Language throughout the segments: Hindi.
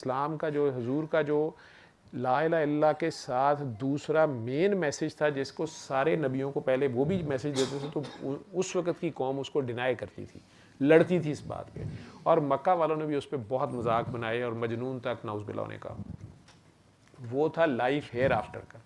इस्लाम का जो हुजूर का जो ला इलाहा इल्लल्लाह के साथ दूसरा मेन मैसेज था जिसको सारे नबियों को पहले वो भी मैसेज देते थे, तो उस वक़्त की कौम उसको डिनाई करती थी, लड़ती थी इस बात पे, और मक्का वालों ने भी उस पर बहुत मजाक बनाए और मजनून तक नाउज़ुबिल्लाह होने का। वो था लाइफ हेयर आफ्टर का,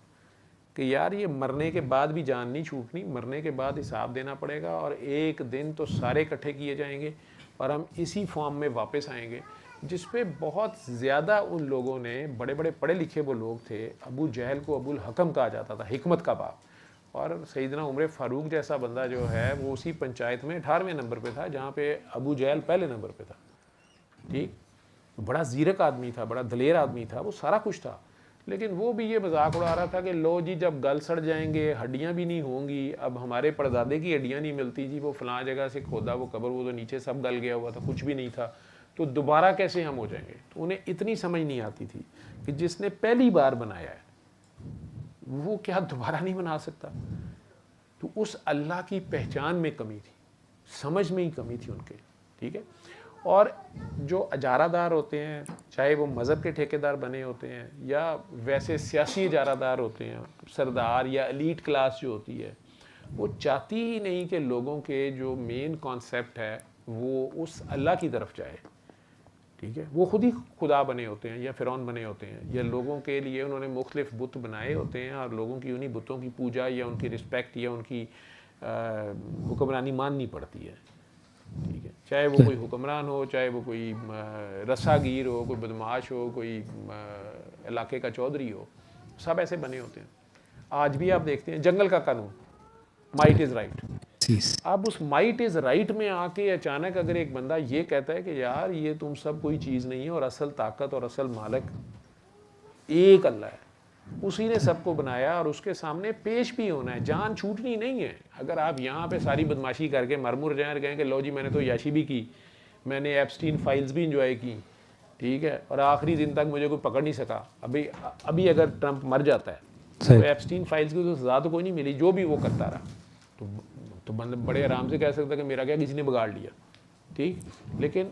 कि यार ये मरने के बाद भी जान नहीं छूटनी, मरने के बाद हिसाब देना पड़ेगा और एक दिन तो सारे इकट्ठे किए जाएंगे और हम इसी फॉर्म में वापस आएंगे। जिस पे बहुत ज़्यादा उन लोगों ने, बड़े बड़े पढ़े लिखे वो लोग थे, अबू जहल को अबुल हकम कहा जाता था, हिकमत का बाप, और सैयदना उमर फ़ारूक जैसा बंदा जो है वो उसी पंचायत में 18वें नंबर पे था जहाँ पे अबू जहल पहले नंबर पे था। ठीक, बड़ा ज़ीरक आदमी था, बड़ा दलेर आदमी था, वो सारा कुछ था, लेकिन वो भी ये मजाक उड़ा रहा था कि लो जी जब गल सड़ जाएंगे, हड्डियाँ भी नहीं होंगी, अब हमारे परदादे की हड्डियाँ नहीं मिलती जी, वो फलां जगह से खोदा वो कब्र, वो तो नीचे सब गल गया हुआ था, कुछ भी नहीं था, तो दोबारा कैसे हम हो जाएंगे। तो उन्हें इतनी समझ नहीं आती थी कि जिसने पहली बार बनाया है वो क्या दोबारा नहीं बना सकता। तो उस अल्लाह की पहचान में कमी थी, समझ में ही कमी थी उनके। ठीक है, और जो अजारादार होते हैं, चाहे वो मज़हब के ठेकेदार बने होते हैं या वैसे सियासी अजारादार होते हैं, सरदार या एलीट क्लास जो होती है, वो चाहती ही नहीं कि लोगों के जो मेन कॉन्सेप्ट है वो उस अल्लाह की तरफ जाए। ठीक है, वो खुद ही खुदा बने होते हैं या फ़िरौन बने होते हैं, या लोगों के लिए उन्होंने मुख्तलिफ बुत बनाए होते हैं और लोगों की उन्हीं बुतों की पूजा या उनकी रिस्पेक्ट या उनकी हुक्मरानी माननी पड़ती है। ठीक है, चाहे वो कोई हुक्मरान हो, चाहे वो कोई रस्सागीर हो, कोई बदमाश हो, कोई इलाके का चौधरी हो, सब ऐसे बने होते हैं। आज भी आप देखते हैं जंगल का कानून, माइट इज़ राइट। अब उस माइट इज़ राइट में आके अचानक अगर एक बंदा ये कहता है कि यार ये तुम सब कोई चीज़ नहीं है और असल ताकत और असल मालिक एक अल्लाह है, उसी ने सबको बनाया और उसके सामने पेश भी होना है, जान छूटनी नहीं है। अगर आप यहाँ पे सारी बदमाशी करके मरमुर जाए गए कि लो जी मैंने तो याशी भी की, मैंने एप्स्टीन फाइल्स भी इंजॉय की, ठीक है, और आखिरी दिन तक मुझे कोई पकड़ नहीं सका, अभी अभी अगर ट्रंप मर जाता है तो एप्स्टीन फाइल्स की तो सज़ा तो कोई नहीं मिली, जो भी वो करता रहा, तो बंद बड़े आराम से कह सकता कि मेरा क्या किसी ने बिगाड़ लिया। ठीक, लेकिन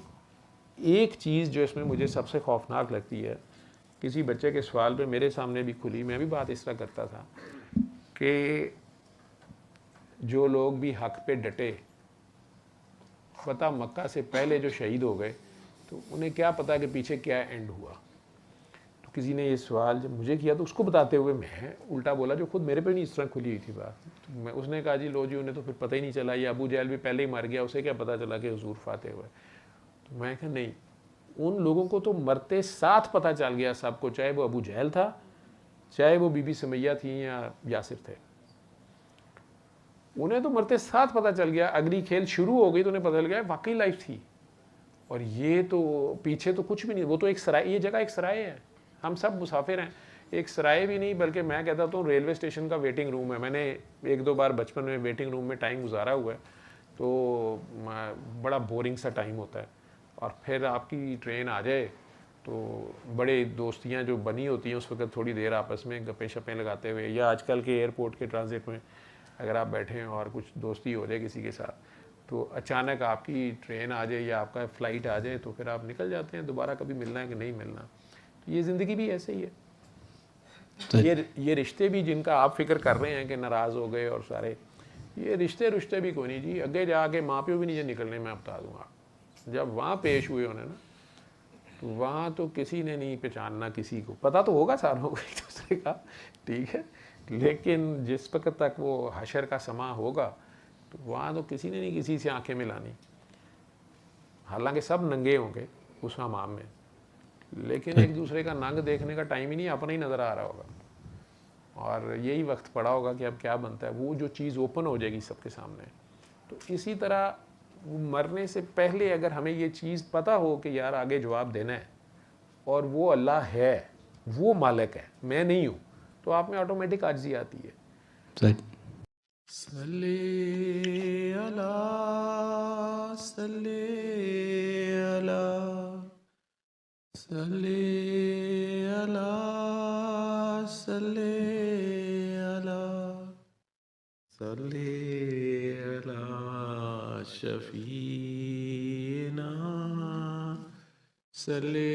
एक चीज़ जो इसमें मुझे सबसे खौफनाक लगती है, किसी बच्चे के सवाल पे मेरे सामने भी खुली, मैं भी बात इस तरह करता था कि जो लोग भी हक पे डटे, पता मक्का से पहले जो शहीद हो गए तो उन्हें क्या पता कि पीछे क्या एंड हुआ। तो किसी ने ये सवाल जब मुझे किया तो उसको बताते हुए मैं उल्टा बोला, जो खुद मेरे पे नहीं इस तरह खुली हुई थी बात, तो मैं उसने कहा जी लो जी उन्हें तो फिर पता ही नहीं चला, ये अबू जहल भी पहले ही मर गया, उसे क्या पता चला कि हुजूर फाते हुए। तो मैं कहा नहीं, उन लोगों को तो मरते साथ पता चल गया सबको, चाहे वो अबू जहल था, चाहे वो बीबी सुमैया थी या यासिर थे, उन्हें तो मरते साथ पता चल गया। अगली खेल शुरू हो गई तो उन्हें पता चल गया वाकई लाइफ थी, और ये तो पीछे तो कुछ भी नहीं, वो तो एक सराय, ये जगह एक सराय है, हम सब मुसाफिर हैं, एक सराय भी नहीं बल्कि मैं कहता तो रेलवे स्टेशन का वेटिंग रूम है। मैंने एक दो बार बचपन में वेटिंग रूम में टाइम गुजारा हुआ है, तो बड़ा बोरिंग सा टाइम होता है, और फिर आपकी ट्रेन आ जाए तो बड़े दोस्तियाँ जो बनी होती हैं उस वक्त थोड़ी देर आपस में गप्पे शप्पे लगाते हुए, या आजकल के एयरपोर्ट के ट्रांजिट में अगर आप बैठे हैं और कुछ दोस्ती हो जाए किसी के साथ, तो अचानक आपकी ट्रेन आ जाए या आपका फ़्लाइट आ जाए तो फिर आप निकल जाते हैं, दोबारा कभी मिलना है कि नहीं मिलना। तो ये ज़िंदगी भी ऐसे ही है। ये रिश्ते भी जिनका आप फिक्र कर रहे हैं कि नाराज़ हो गए और सारे, ये रिश्ते भी कोई नहीं जी, अगे जाके माँ प्यो भी नहीं निकलने, मैं बता दूँगा। जब वहाँ पेश हुए होने ना, तो वहाँ तो किसी ने नहीं पहचानना किसी को, पता तो होगा सारों को एक दूसरे का, ठीक है, लेकिन जिस वक्त तक वो हशर का समा होगा तो वहाँ तो किसी ने नहीं किसी से आंखें मिलानी। हालांकि सब नंगे होंगे उस हमाम में, लेकिन एक दूसरे का नंग देखने का टाइम ही नहीं, अपना ही नज़र आ रहा होगा, और यही वक्त पड़ा होगा कि अब क्या बनता है, वो जो चीज़ ओपन हो जाएगी सबके सामने। तो इसी तरह मरने से पहले अगर हमें ये चीज़ पता हो कि यार आगे जवाब देना है और वो अल्लाह है, वो मालिक है, मैं नहीं हूँ, तो आप में ऑटोमेटिक आजिज़ी आती है। सल्ले अला सल्ले अला सल्ले अला सल्ले अला सल्ले अला शफीना सल्ले